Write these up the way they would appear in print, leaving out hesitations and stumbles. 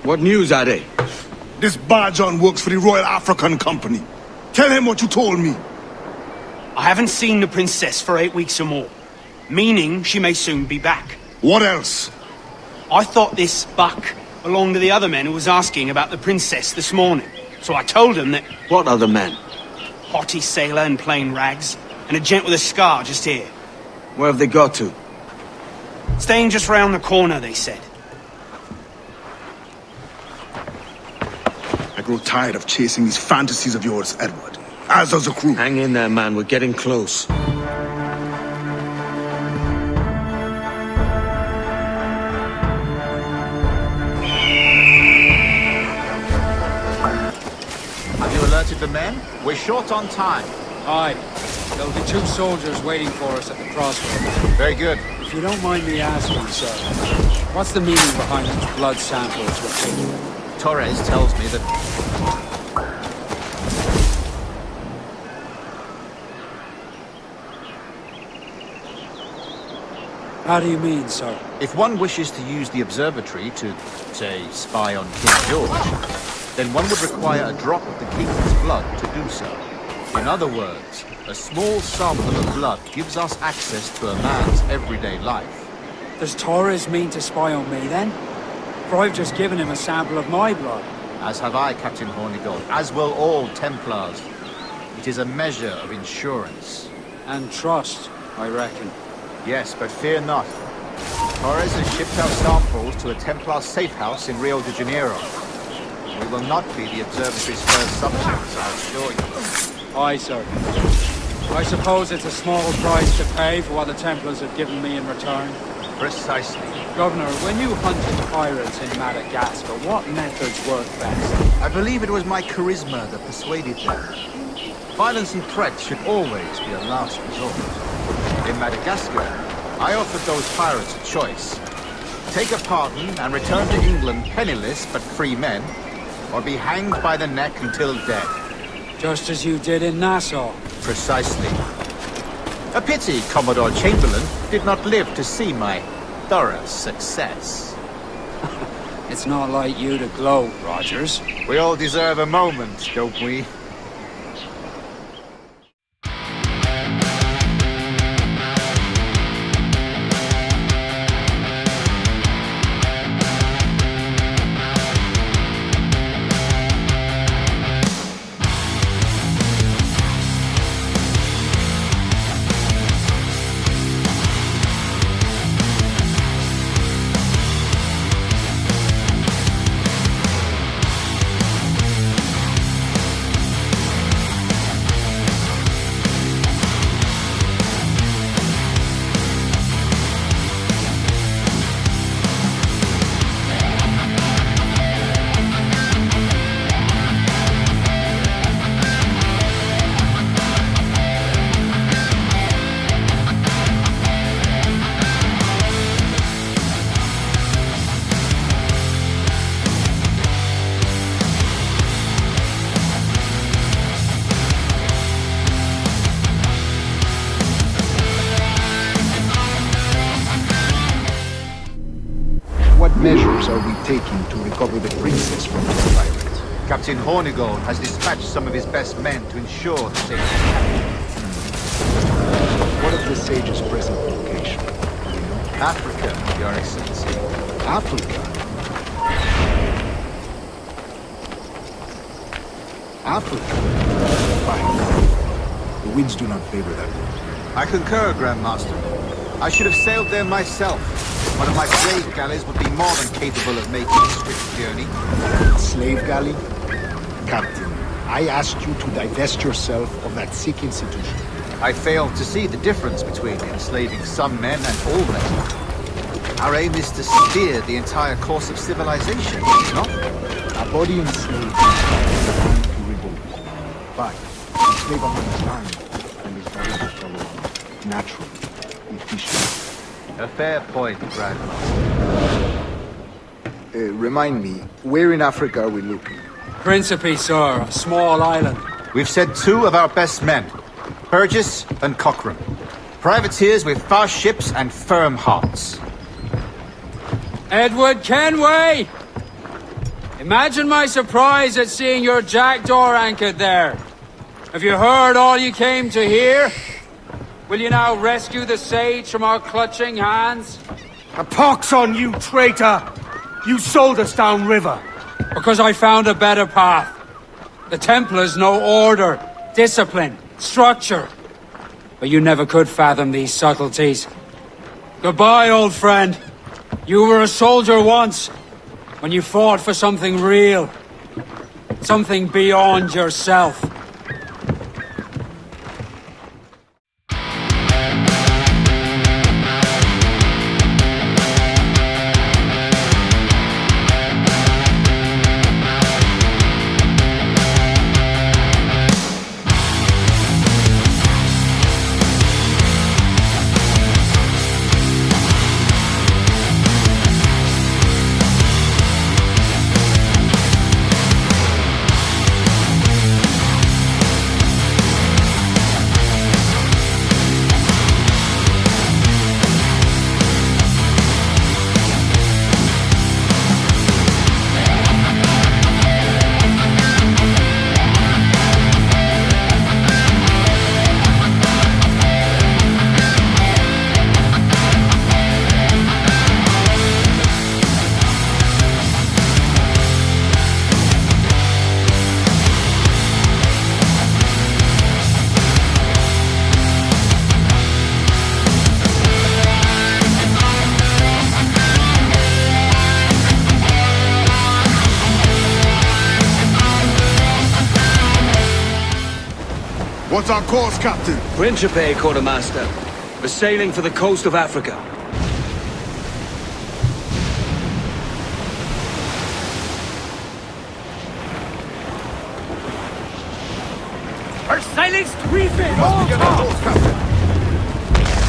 What news are they? This Barjon works for the Royal African Company. Tell him what you told me. I haven't seen the princess for 8 weeks or more, meaning she may soon be back. What else? I thought this buck belonged to the other men who was asking about the princess this morning. So I told him that... What other men? Haughty sailor in plain rags, and a gent with a scar just here. Where have they got to? Staying just round the corner, they said. I grow tired of chasing these fantasies of yours, Edward. As does the crew. Hang in there, man. We're getting close. Have you alerted the men? We're short on time. Aye. There'll be 2 soldiers waiting for us at the crossroads. Very good. If you don't mind me asking, sir, what's the meaning behind these blood samples we're taking? Torres tells me that... How do you mean, sir? If one wishes to use the observatory to, say, spy on King George, then one would require a drop of the king's blood to do so. In other words, a small sample of blood gives us access to a man's everyday life. Does Torres mean to spy on me, then? For I've just given him a sample of my blood. As have I, Captain Hornigold, as will all Templars. It is a measure of insurance. And trust, I reckon. Yes, but fear not. Torres has shipped our samples to a Templar safe house in Rio de Janeiro. We will not be the observatory's first subjects, I assure you. Aye, sir. I suppose it's a small price to pay for what the Templars have given me in return. Precisely. Governor, when you hunted pirates in Madagascar, what methods worked best? I believe it was my charisma that persuaded them. Violence and threat should always be a last resort. In Madagascar, I offered those pirates a choice. Take a pardon and return to England penniless but free men, or be hanged by the neck until dead. Just as you did in Nassau. Precisely. A pity Commodore Chamberlain did not live to see my thorough success. It's not like you to gloat, Rogers. We all deserve a moment, don't we? What measures are we taking to recover the princess from this pirate? Captain Hornigold has dispatched some of his best men to ensure the safety. What of the sage's present location? Do you know? Africa, Your Excellency. Africa? Africa? Fine. The winds do not favor that route. I concur, Grandmaster. I should have sailed there myself. One of my slave galleys would be more than capable of making a swift journey. Slave galley? Captain, I asked you to divest yourself of that sick institution. I failed to see the difference between enslaving some men and all men. Our aim is to steer the entire course of civilization, is it not? A body enslaved is bound to revolt. But enslave a man's mind and his body will follow naturally, efficiently. A fair point, Grandmaster. Remind me, where in Africa are we looking? Principe, sir, a small island. We've sent 2 of our best men, Burgess and Cochrane. Privateers with fast ships and firm hearts. Edward Kenway! Imagine my surprise at seeing your jackdaw anchored there. Have you heard all you came to hear? Will you now rescue the sage from our clutching hands? A pox on you, traitor! You sold us downriver. Because I found a better path. The Templars know order, discipline, structure. But you never could fathom these subtleties. Goodbye, old friend. You were a soldier once, when you fought for something real. Something beyond yourself. What's our course, Captain? Principe, Quartermaster. We're sailing for the coast of Africa. Our sailing's refit! Must be getting close, Captain.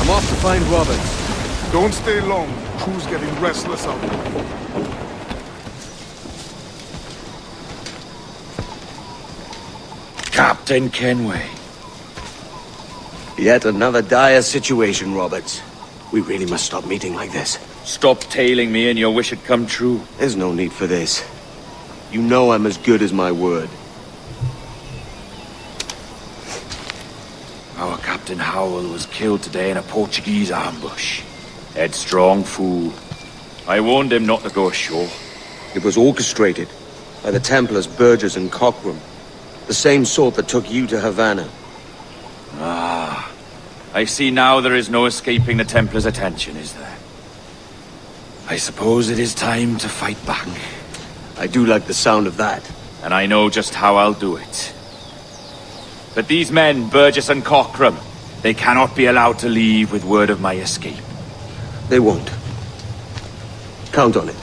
I'm off to find Roberts. Don't stay long. Crew's getting restless out there. Captain Kenway. Yet another dire situation, Roberts. We really must stop meeting like this. Stop tailing me and your wish had come true. There's no need for this. You know I'm as good as my word. Our Captain Howell was killed today in a Portuguese ambush. Headstrong fool. I warned him not to go ashore. It was orchestrated by the Templars Burgess and Cockram. The same sort that took you to Havana. Ah. I see now there is no escaping the Templars' attention, is there? I suppose it is time to fight back. I do like the sound of that. And I know just how I'll do it. But these men, Burgess and Cockram, they cannot be allowed to leave with word of my escape. They won't. Count on it.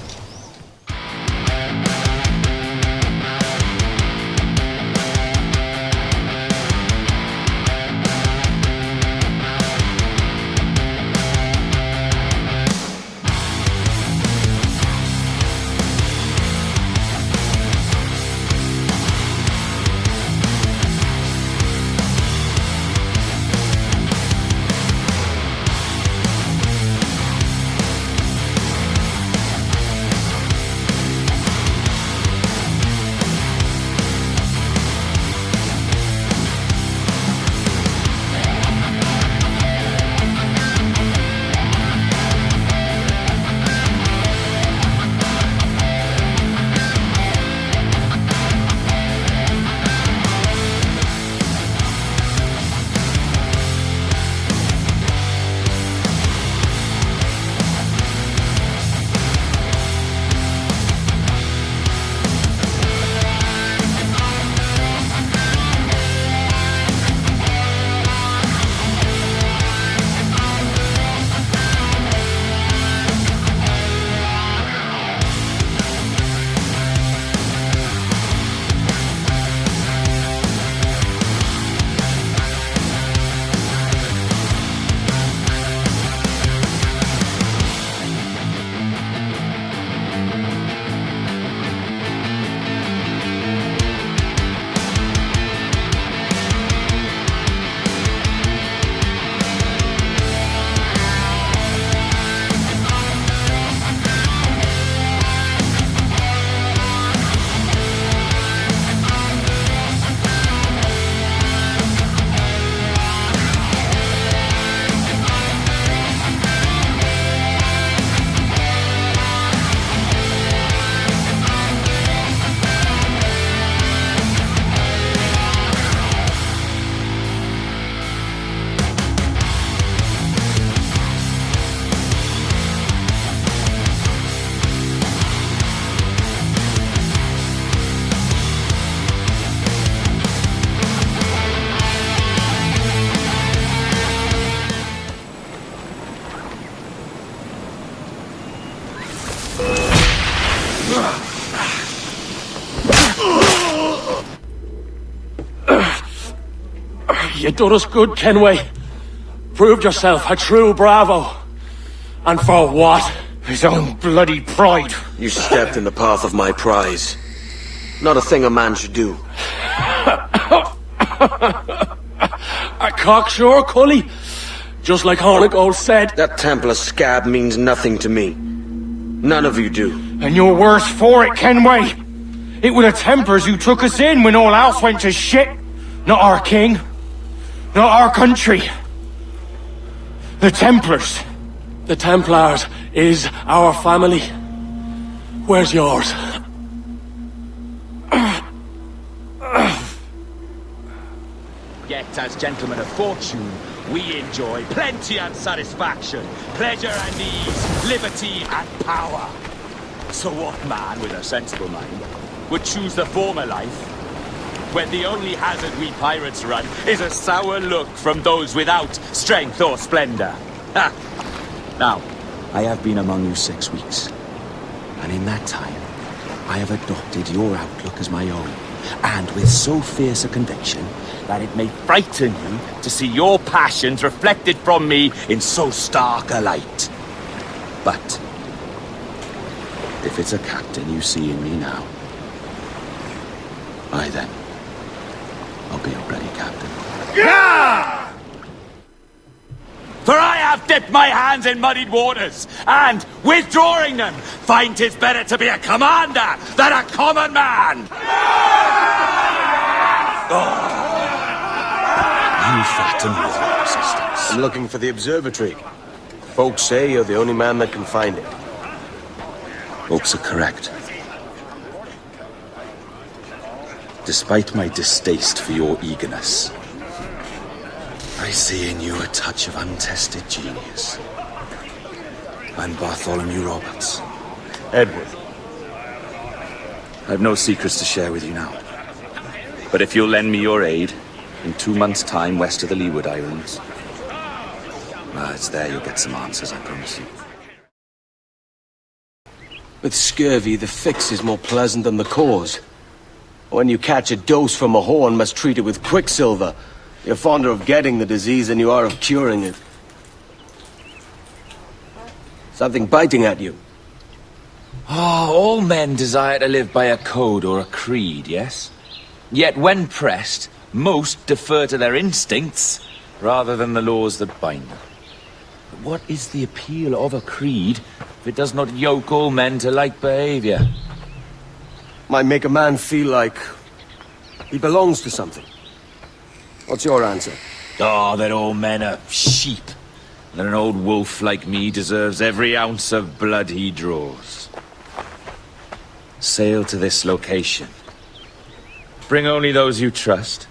You done us good, Kenway. Proved yourself a true bravo. And for what? His own bloody pride. You stepped in the path of my prize. Not a thing a man should do. A cocksure, Cully. Just like Hornigold said. That Templar scab means nothing to me. None of you do. And you're worse for it, Kenway. It were the Templars who took us in when all else went to shit. Not our king. Not our country. The Templars. The Templars is our family. Where's yours? Yet, as gentlemen of fortune, we enjoy plenty and satisfaction, pleasure and ease, liberty and power. So what man with a sensible mind would choose the former life, when the only hazard we pirates run is a sour look from those without strength or splendor? Ha! Now, I have been among you 6 weeks, and in that time, I have adopted your outlook as my own, and with so fierce a conviction that it may frighten you to see your passions reflected from me in so stark a light. But if it's a captain you see in me now, aye then, I'll be your bloody captain. Yeah! For I have dipped my hands in muddied waters, and, withdrawing them, find 'tis better to be a commander than a common man! Oh. You fatten with your resistance. I'm looking for the observatory. Folks say you're the only man that can find it. Folks are correct. Despite my distaste for your eagerness, I see in you a touch of untested genius. I'm Bartholomew Roberts. Edward. I've no secrets to share with you now. But if you'll lend me your aid, in 2 months' time west of the Leeward Islands, it's there you'll get some answers, I promise you. With scurvy, the fix is more pleasant than the cause. When you catch a dose from a horn, must treat it with quicksilver. You're fonder of getting the disease than you are of curing it. Something biting at you. All men desire to live by a code or a creed, yes? Yet when pressed, most defer to their instincts rather than the laws that bind them. But what is the appeal of a creed if it does not yoke all men to like behavior? Might make a man feel like he belongs to something. What's your answer? That all men are sheep. That an old wolf like me deserves every ounce of blood he draws. Sail to this location. Bring only those you trust.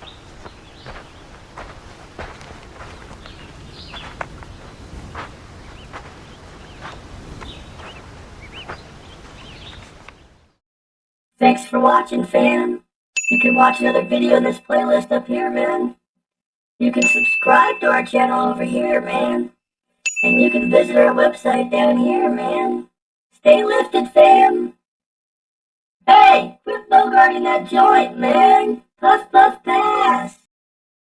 Thanks for watching, fam. You can watch another video in this playlist up here, man. You can subscribe to our channel over here, man. And you can visit our website down here, man. Stay lifted, fam. Hey, quit bogarting that joint, man. Puff, puff, pass.